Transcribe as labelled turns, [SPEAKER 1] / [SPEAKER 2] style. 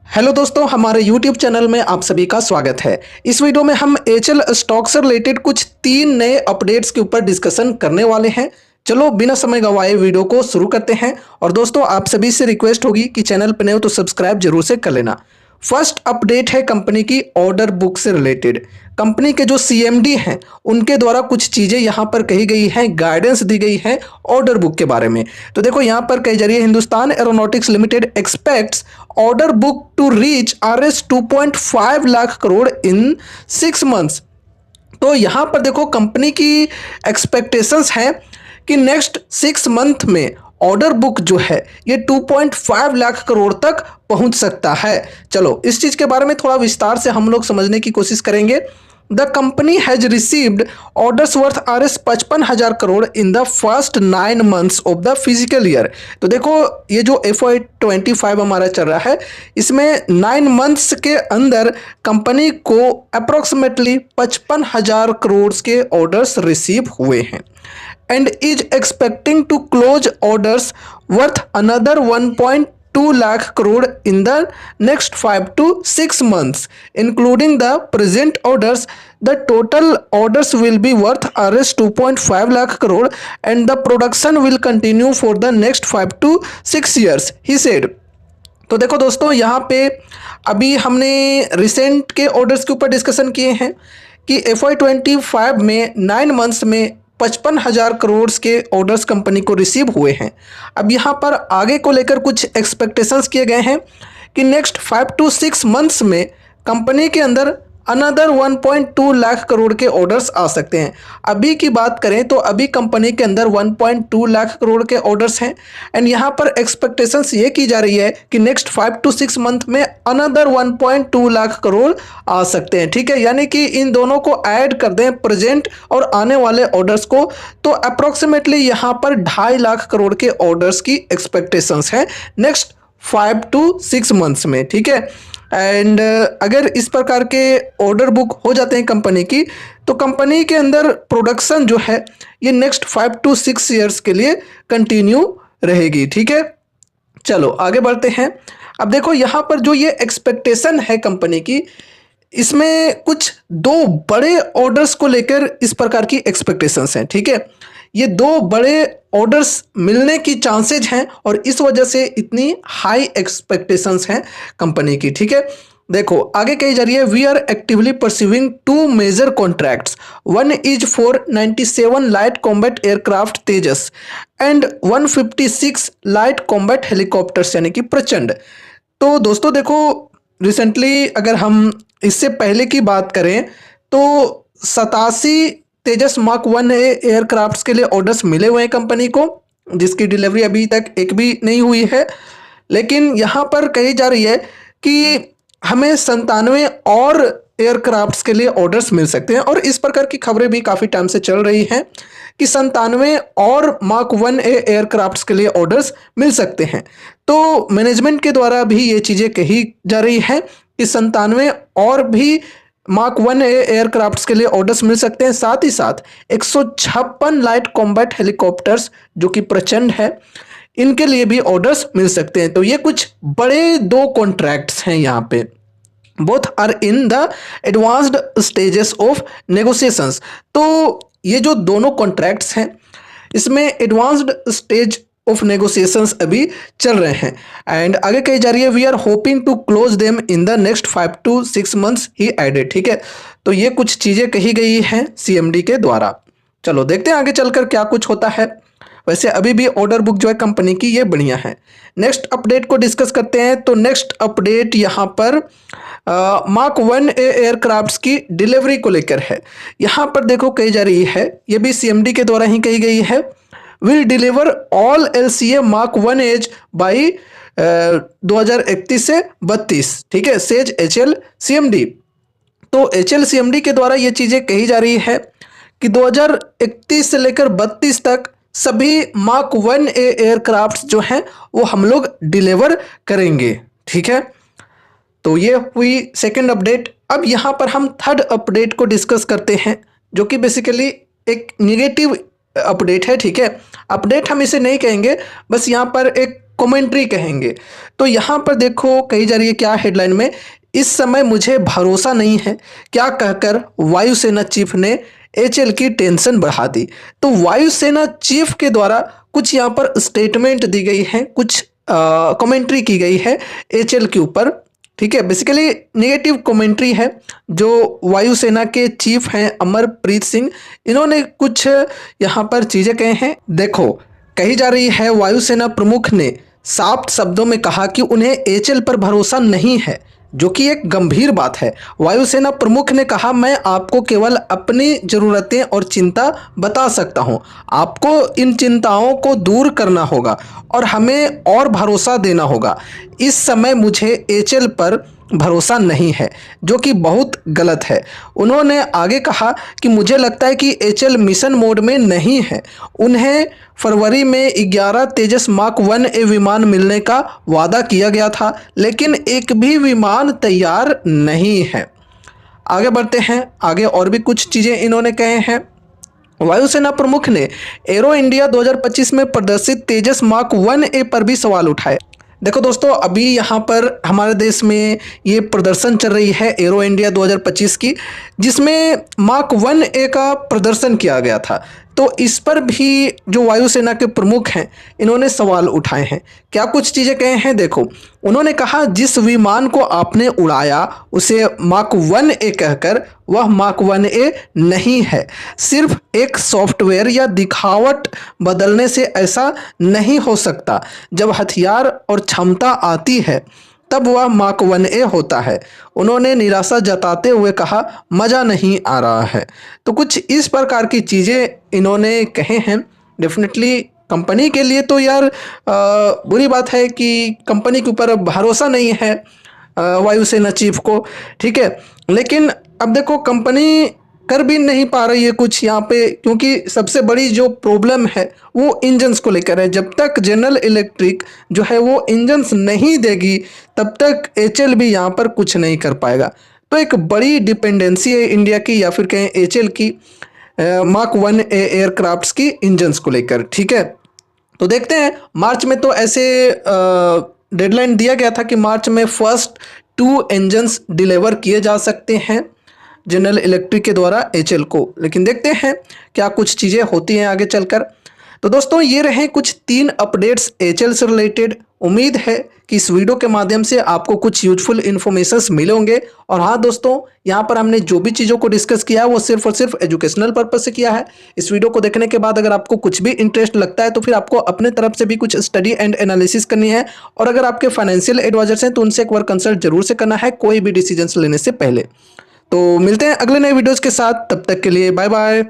[SPEAKER 1] Hello दोस्तों, हमारे YouTube channel में आप सभी का स्वागत है। इस वीडियो में हम एचएल स्टॉक से रिलेटेड कुछ 3 नए अपडेट्स के ऊपर डिस्कशन करने वाले हैं। चलो बिना समय गंवाए वीडियो को शुरू करते हैं। और दोस्तों, आप सभी से रिक्वेस्ट होगी कि चैनल पर नए हो तो सब्सक्राइब जरूर से कर लेना। फर्स्ट अपडेट है कंपनी की ऑर्डर बुक से रिलेटेड। कंपनी के जो सीएमडी हैं उनके द्वारा कुछ चीज़ें यहाँ पर कही गई हैं, गाइडेंस दी गई है ऑर्डर बुक के बारे में। तो देखो यहाँ पर कही जा रही है, Hindustan Aeronautics Limited expects order book to reach RS 2.5 lakh crore in 6 months. तो यहाँ पर देखो कंपनी की एक्सपेक्टेशंस हैं कि नेक्स्ट 6 मंथ में ऑर्डर बुक जो है ये 2.5 लाख करोड़ तक पहुंच सकता है। चलो इस चीज़ के बारे में थोड़ा विस्तार से हम लोग समझने की कोशिश करेंगे। The company has received orders worth RS 55,000 crore in the first 9 months of the physical year. तो देखो ये जो FY25 हमारा चल रहा है, इसमें 9 मंथ्स के अंदर कंपनी को अप्रोक्सीमेटली 55,000 करोड़ के ऑर्डर्स रिसीव हुए हैं and is expecting to close orders worth another 1.2 lakh crore in the next 5 to 6 months, including the present orders. The total orders will be worth RS 2.5 lakh crore and the production will continue for the next 5 to 6 years, he said. तो देखो दोस्तों, यहाँ पे अभी हमने recent के orders के ऊपर डिस्कशन किए हैं कि FY25 में 9 मंथ्स में 55,000 करोड़ के ऑर्डर्स कंपनी को रिसीव हुए हैं। अब यहाँ पर आगे को लेकर कुछ एक्सपेक्टेशंस किए गए हैं कि नेक्स्ट 5 to 6 मंथ्स में कंपनी के अंदर अनदर 1.2 लाख करोड़ के ऑर्डर्स आ सकते हैं। अभी की बात करें तो अभी कंपनी के अंदर 1.2 लाख करोड़ के ऑर्डर्स हैं एंड यहाँ पर एक्सपेक्टेशंस ये की जा रही है कि नेक्स्ट 5 to 6 मंथ में अनदर 1.2 लाख करोड़ आ सकते हैं। ठीक है, यानी कि इन दोनों को ऐड कर दें प्रेजेंट और आने वाले ऑर्डर्स को, तो अप्रोक्सीमेटली यहाँ पर 2.5 लाख करोड़ के ऑर्डर्स की एक्सपेक्टेशंस है नेक्स्ट 5 to 6 मंथ्स में। ठीक है, एंड अगर इस प्रकार के ऑर्डर बुक हो जाते हैं कंपनी की, तो कंपनी के अंदर प्रोडक्शन जो है ये नेक्स्ट 5 to 6 ईयर्स के लिए कंटिन्यू रहेगी। ठीक है, चलो आगे बढ़ते हैं। अब देखो यहाँ पर जो ये एक्सपेक्टेशन है कंपनी की, इसमें कुछ 2 बड़े ऑर्डर्स को लेकर इस प्रकार की एक्सपेक्टेशंस हैं। ठीक है, ये 2 बड़े ऑर्डर्स मिलने की चांसेज हैं और इस वजह से इतनी हाई एक्सपेक्टेशंस हैं कंपनी की। ठीक है, देखो आगे कही जा रही है, we are actively pursuing 2 major contracts. One is for 97 light combat aircraft Tejas and 156 light combat helicopters यानी कि प्रचंड। तो दोस्तों देखो, रिसेंटली अगर हम इससे पहले की बात करें तो 87 तेजस मार्क 1 एयरक्राफ्ट्स के लिए ऑर्डर्स मिले हुए हैं कंपनी को, जिसकी डिलीवरी अभी तक एक भी नहीं हुई है। लेकिन यहाँ पर कही जा रही है कि हमें 97 और एयरक्राफ्ट्स के लिए ऑर्डर्स मिल सकते हैं और इस प्रकार की खबरें भी काफ़ी टाइम से चल रही हैं कि 97 और मार्क 1 एयरक्राफ्ट्स के लिए ऑर्डर्स मिल सकते हैं। तो मैनेजमेंट के द्वारा भी ये चीज़ें कही जा रही हैं कि 97 और भी मार्क 1 एयरक्राफ्ट्स के लिए ऑर्डर्स मिल सकते हैं। साथ ही साथ 156 लाइट कॉम्बैट हेलीकॉप्टर्स जो कि प्रचंड है, इनके लिए भी ऑर्डर्स मिल सकते हैं। तो ये कुछ बड़े 2 कॉन्ट्रैक्ट्स हैं यहाँ पे। Both are in the advanced stages of negotiations. तो ये जो दोनों कॉन्ट्रैक्ट्स हैं इसमें एडवांस्ड स्टेज ऑफ नेगोशिएशंस अभी चल रहे हैं एंड आगे कही जा रही है, we are hoping to close them in the next 5 to 6 months he added. ठीक है, तो ये कुछ चीज़ें कही गई हैं सीएमडी के द्वारा। चलो देखते हैं आगे चलकर क्या कुछ होता है। वैसे अभी भी ऑर्डर बुक जो है कंपनी की ये बढ़िया है। नेक्स्ट अपडेट को डिस्कस करते हैं। तो नेक्स्ट अपडेट यहाँ पर मार्क 1 एयरक्राफ्ट्स की डिलीवरी को लेकर है। यहाँ पर देखो कही जा रही है, ये भी सीएमडी के द्वारा ही कही गई है, will deliver all LCA Mark 1 as by 2031 से 32। ठीक है, सेज HL CMD। तो HL CMD के द्वारा ये चीज़ें कही जा रही है कि 2031 से लेकर 32 तक सभी मार्क 1 एयरक्राफ्ट जो हैं वो हम लोग डिलीवर करेंगे। ठीक है, तो ये हुई सेकंड अपडेट। अब यहाँ पर हम थर्ड अपडेट को डिस्कस करते हैं, जो कि बेसिकली एक निगेटिव अपडेट है। ठीक है, अपडेट हम इसे नहीं कहेंगे, बस यहाँ पर एक कमेंट्री कहेंगे। तो यहाँ पर देखो कही जा रही है क्या हेडलाइन में, इस समय मुझे भरोसा नहीं है क्या कहकर वायुसेना चीफ ने एचएल की टेंशन बढ़ा दी। तो वायुसेना चीफ के द्वारा कुछ यहाँ पर स्टेटमेंट दी गई है, कुछ कमेंट्री की गई है एचएल के ऊपर। ठीक है, बेसिकली नेगेटिव कमेंट्री है। जो वायुसेना के चीफ हैं अमरप्रीत सिंह, इन्होंने कुछ यहाँ पर चीज़ें कहे हैं। देखो कही जा रही है वायुसेना प्रमुख ने साफ शब्दों में कहा कि उन्हें एचएल पर भरोसा नहीं है, जो कि एक गंभीर बात है। वायुसेना प्रमुख ने कहा, मैं आपको केवल अपनी ज़रूरतें और चिंता बता सकता हूं, आपको इन चिंताओं को दूर करना होगा और हमें और भरोसा देना होगा। इस समय मुझे एचएल पर भरोसा नहीं है, जो कि बहुत गलत है। उन्होंने आगे कहा कि मुझे लगता है कि एचएल मिशन मोड में नहीं है। उन्हें फरवरी में 11 तेजस मार्क 1A विमान मिलने का वादा किया गया था, लेकिन एक भी विमान तैयार नहीं है। आगे बढ़ते हैं, आगे और भी कुछ चीज़ें इन्होंने कहे हैं। वायुसेना प्रमुख ने एरो इंडिया 2025 में प्रदर्शित तेजस मार्क 1A पर भी सवाल उठाए। देखो दोस्तों, अभी यहाँ पर हमारे देश में ये प्रदर्शन चल रही है एरो इंडिया 2025 की, जिसमें मार्क 1A का प्रदर्शन किया गया था। तो इस पर भी जो वायुसेना के प्रमुख हैं इन्होंने सवाल उठाए हैं। क्या कुछ चीज़ें कहे हैं, देखो। उन्होंने कहा, जिस विमान को आपने उड़ाया उसे मार्क 1A कहकर, वह मार्क 1A नहीं है। सिर्फ एक सॉफ्टवेयर या दिखावट बदलने से ऐसा नहीं हो सकता। जब हथियार और क्षमता आती है तब वह मार्क 1A होता है। उन्होंने निराशा जताते हुए कहा, मज़ा नहीं आ रहा है। तो कुछ इस प्रकार की चीज़ें इन्होंने कहे हैं। डेफिनेटली कंपनी के लिए तो यार बुरी बात है कि कंपनी के ऊपर भरोसा नहीं है वायुसेना चीफ को। ठीक है, लेकिन अब देखो कंपनी कर भी नहीं पा रही है कुछ यहाँ पे, क्योंकि सबसे बड़ी जो प्रॉब्लम है वो इंजन्स को लेकर है। जब तक जनरल इलेक्ट्रिक जो है वो इंजन्स नहीं देगी तब तक एचएल भी यहाँ पर कुछ नहीं कर पाएगा। तो एक बड़ी डिपेंडेंसी है इंडिया की, या फिर कहें एचएल की, मार्क 1A एयरक्राफ्ट्स की इंजन्स को लेकर। ठीक है, तो देखते हैं। मार्च में तो ऐसे डेडलाइन दिया गया था कि मार्च में फर्स्ट 2 इंजन्स डिलीवर किए जा सकते हैं जनरल इलेक्ट्रिक के द्वारा एचएल को, लेकिन देखते हैं क्या कुछ चीज़ें होती हैं आगे चलकर। तो दोस्तों, ये रहे कुछ 3 अपडेट्स एचएल से रिलेटेड। उम्मीद है कि इस वीडियो के माध्यम से आपको कुछ यूजफुल इन्फॉर्मेशंस मिले होंगे। और हाँ दोस्तों, यहाँ पर हमने जो भी चीज़ों को डिस्कस किया है वो सिर्फ और सिर्फ एजुकेशनल पर्पस से किया है। इस वीडियो को देखने के बाद अगर आपको कुछ भी इंटरेस्ट लगता है तो फिर आपको अपने तरफ से भी कुछ स्टडी एंड एनालिसिस करनी है। और अगर आपके फाइनेंशियल एडवाइजर्स हैं तो उनसे एक बार कंसल्ट जरूर से करना है कोई भी डिसीजन लेने से पहले। तो मिलते हैं अगले नए वीडियोज़ के साथ, तब तक के लिए बाय बाय।